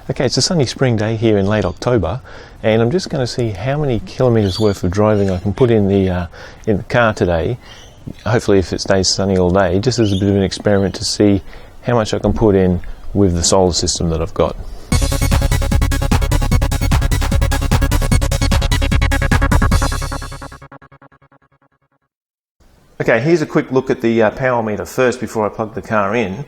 Okay, it's a sunny spring day here in late October, and I'm just going to see how many kilometres worth of driving I can put in the car today. Hopefully, if it stays sunny all day, just as a bit of an experiment to see how much I can put in with the solar system that I've got. Okay, here's a quick look at the power meter first before I plug the car in,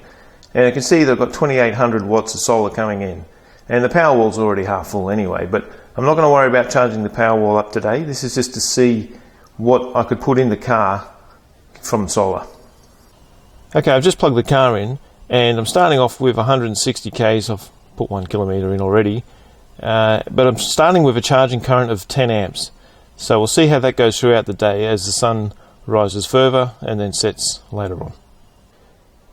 and you can see that I've got 2800 watts of solar coming in. And the power wall's already half full anyway, but I'm not going to worry about charging the power wall up today. This is just to see what I could put in the car from solar. Okay, I've just plugged the car in, and I'm starting off with 160 k's. I've put 1 kilometre in already, but I'm starting with a charging current of 10 amps. So we'll see how that goes throughout the day as the sun rises further and then sets later on.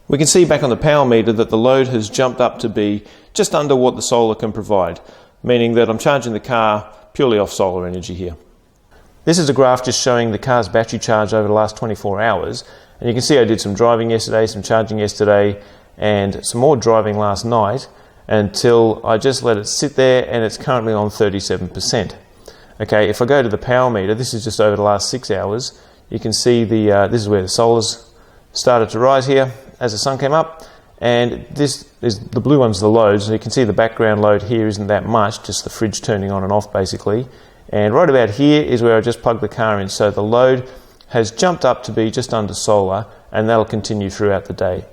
We can see back on the power meter that the load has jumped up to be just under what the solar can provide, meaning that I'm charging the car purely off solar energy here. This is a graph just showing the car's battery charge over the last 24 hours, and you can see I did some driving yesterday, some charging yesterday, and some more driving last night until I just let it sit there, and it's currently on 37%. Okay, if I go to the power meter, this is just over the last 6 hours, you can see this is where the solar's started to rise here as the sun came up, and this is the blue one's the load, so you can see the background load here isn't that much, just the fridge turning on and off basically. And right about here is where I just plugged the car in, so the load has jumped up to be just under solar, and that'll continue throughout the day.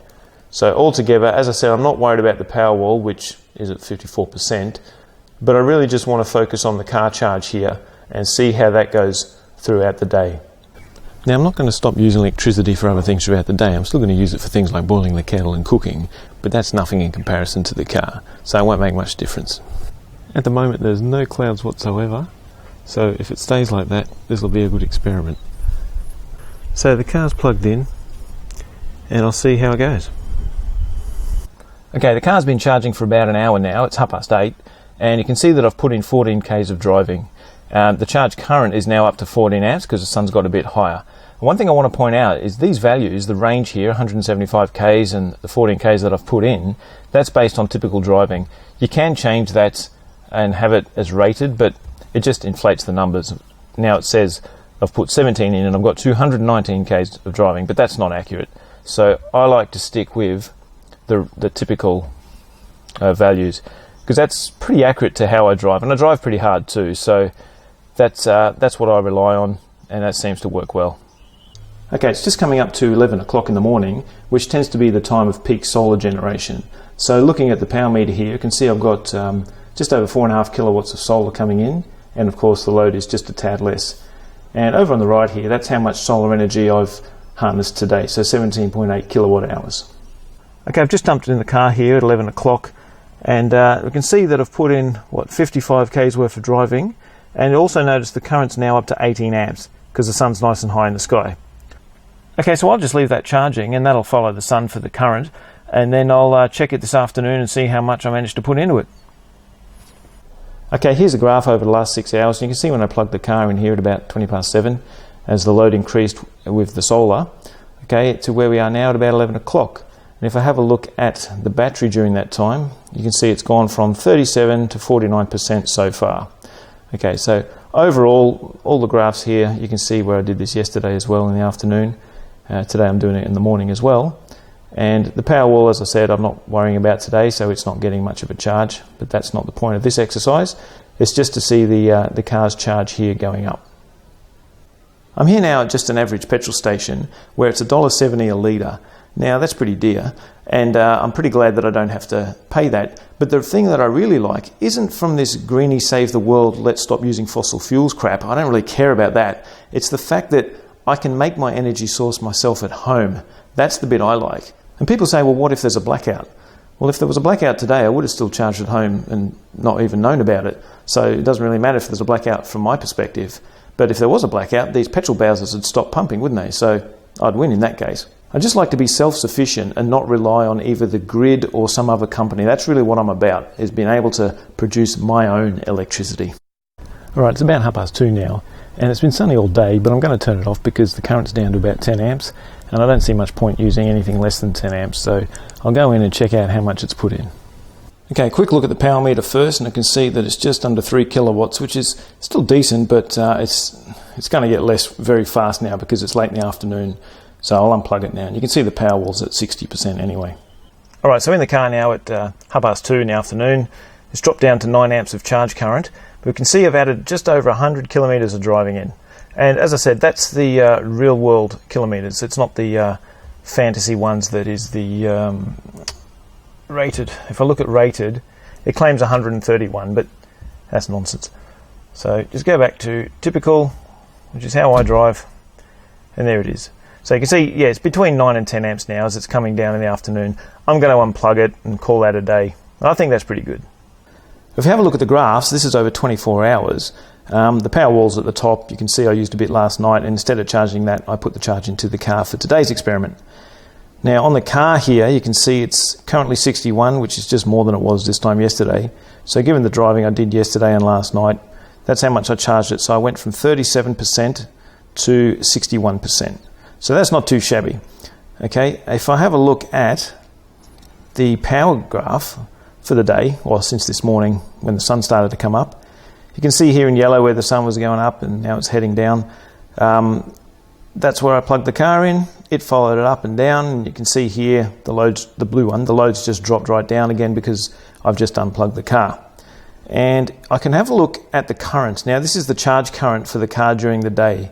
So altogether, as I said, I'm not worried about the power wall, which is at 54%, but I really just want to focus on the car charge here and see how that goes throughout the day. Now, I'm not going to stop using electricity for other things throughout the day. I'm still going to use it for things like boiling the kettle and cooking, but that's nothing in comparison to the car, so it won't make much difference. At the moment, there's no clouds whatsoever, so if it stays like that, this will be a good experiment. So the car's plugged in, and I'll see how it goes. Okay, the car's been charging for about an hour now. It's 8:30, and you can see that I've put in 14 k's of driving. The charge current is now up to 14 amps because the sun's got a bit higher. One thing I want to point out is these values, the range here, 175 k's and the 14 k's that I've put in, that's based on typical driving. You can change that and have it as rated, but it just inflates the numbers. Now it says I've put 17 in and I've got 219 k's of driving, but that's not accurate. So I like to stick with the typical values, because that's pretty accurate to how I drive, and I drive pretty hard too, so that's what I rely on, and that seems to work well. Okay, it's just coming up to 11 o'clock in the morning, which tends to be the time of peak solar generation. So looking at the power meter here, you can see I've got just over 4.5 kilowatts of solar coming in, and of course the load is just a tad less. And over on the right here, that's how much solar energy I've harnessed today, so 17.8 kilowatt hours. Okay, I've just dumped it in the car here at 11 o'clock, and we can see that I've put in, 55 k's worth of driving, and you also notice the current's now up to 18 amps because the sun's nice and high in the sky. Okay, so I'll just leave that charging, and that'll follow the sun for the current, and then I'll check it this afternoon and see how much I managed to put into it. Okay, here's a graph over the last 6 hours. You can see when I plugged the car in here at about 7:20, as the load increased with the solar, okay, to where we are now at about 11 o'clock. And if I have a look at the battery during that time, you can see it's gone from 37 to 49% so far. Okay, so overall, all the graphs here, you can see where I did this yesterday as well in the afternoon. Today I'm doing it in the morning as well. And the power wall, as I said, I'm not worrying about today, so it's not getting much of a charge, but that's not the point of this exercise. It's just to see the car's charge here going up. I'm here now at just an average petrol station where it's $1.70 a litre. Now that's pretty dear, and I'm pretty glad that I don't have to pay that. But the thing that I really like isn't from this greeny save the world, let's stop using fossil fuels crap. I don't really care about that. It's the fact that I can make my energy source myself at home. That's the bit I like. And people say, well, what if there's a blackout? Well, if there was a blackout today, I would have still charged at home and not even known about it. So it doesn't really matter if there's a blackout from my perspective. But if there was a blackout, these petrol bowsers would stop pumping, wouldn't they? So I'd win in that case. I just like to be self-sufficient and not rely on either the grid or some other company. That's really what I'm about, is being able to produce my own electricity. All right, it's about 2:30 now, and it's been sunny all day, but I'm going to turn it off because the current's down to about 10 amps, and I don't see much point using anything less than 10 amps, so I'll go in and check out how much it's put in. Okay, quick look at the power meter first, and I can see that it's just under 3 kilowatts, which is still decent, but it's going to get less very fast now because it's late in the afternoon. So I'll unplug it now, and you can see the power wall's at 60% anyway. All right, so in the car now at 2:30 in the afternoon. It's dropped down to 9 amps of charge current. But we can see I've added just over 100 kilometres of driving in. And as I said, that's the real world kilometres. It's not the fantasy ones that is the rated. If I look at rated, it claims 131, but that's nonsense. So just go back to typical, which is how I drive, and there it is. So you can see, yeah, it's between 9 and 10 amps now as it's coming down in the afternoon. I'm going to unplug it and call that a day. I think that's pretty good. If you have a look at the graphs, this is over 24 hours. The power wall's at the top. You can see I used a bit last night, and instead of charging that, I put the charge into the car for today's experiment. Now on the car here, you can see it's currently 61, which is just more than it was this time yesterday. So given the driving I did yesterday and last night, that's how much I charged it. So I went from 37% to 61%. So that's not too shabby. Okay, if I have a look at the power graph for the day, or since this morning when the sun started to come up, you can see here in yellow where the sun was going up and now it's heading down. That's where I plugged the car in. It followed it up and down, and you can see here the loads, the blue one, the loads just dropped right down again because I've just unplugged the car. And I can have a look at the current. Now this is the charge current for the car during the day.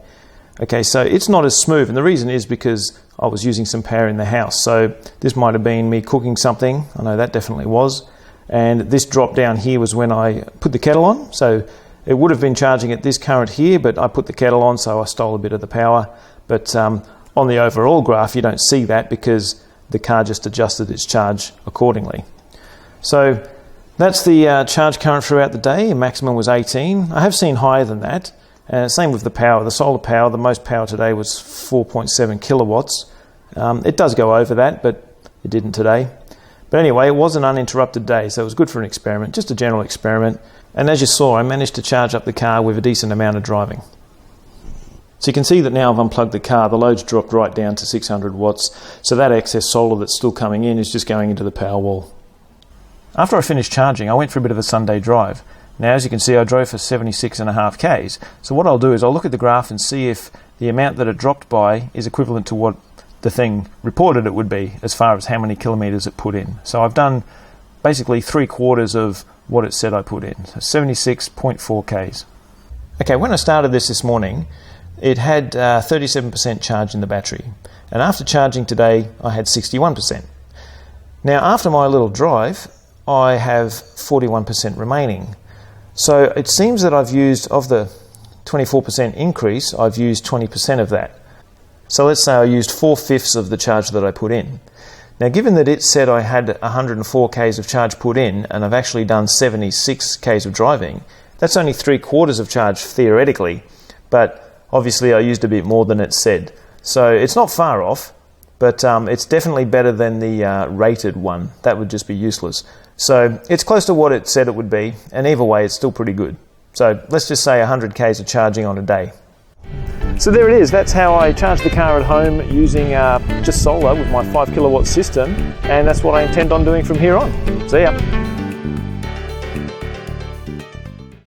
Okay, so it's not as smooth, and the reason is because I was using some power in the house. So this might have been me cooking something. I know that definitely was. And this drop down here was when I put the kettle on. So it would have been charging at this current here, but I put the kettle on, so I stole a bit of the power. But on the overall graph, you don't see that because the car just adjusted its charge accordingly. So that's the charge current throughout the day. Maximum was 18. I have seen higher than that. Same with the power, the solar power. The most power today was 4.7 kilowatts. It does go over that, but it didn't today. But anyway, it was an uninterrupted day, so it was good for an experiment, just a general experiment. And as you saw, I managed to charge up the car with a decent amount of driving. So you can see that now I've unplugged the car, the load's dropped right down to 600 watts. So that excess solar that's still coming in is just going into the power wall. After I finished charging, I went for a bit of a Sunday drive. Now, as you can see, I drove for 76.5 Ks. So what I'll do is I'll look at the graph and see if the amount that it dropped by is equivalent to what the thing reported it would be as far as how many kilometres it put in. So I've done basically 3/4 of what it said I put in, so 76.4 Ks. Okay, when I started this morning, it had 37% charge in the battery. And after charging today, I had 61%. Now, after my little drive, I have 41% remaining. So it seems that I've used, of the 24% increase, I've used 20% of that. So let's say I used 4/5 of the charge that I put in. Now, given that it said I had 104 Ks of charge put in, and I've actually done 76 Ks of driving, that's only 3/4 of charge theoretically, but obviously I used a bit more than it said. So it's not far off, but it's definitely better than the rated one. That would just be useless. So it's close to what it said it would be, and either way it's still pretty good. So let's just say 100 Ks of charging on a day. So there it is. That's how I charge the car at home using just solar with my 5 kilowatt system, and that's what I intend on doing from here on. See ya.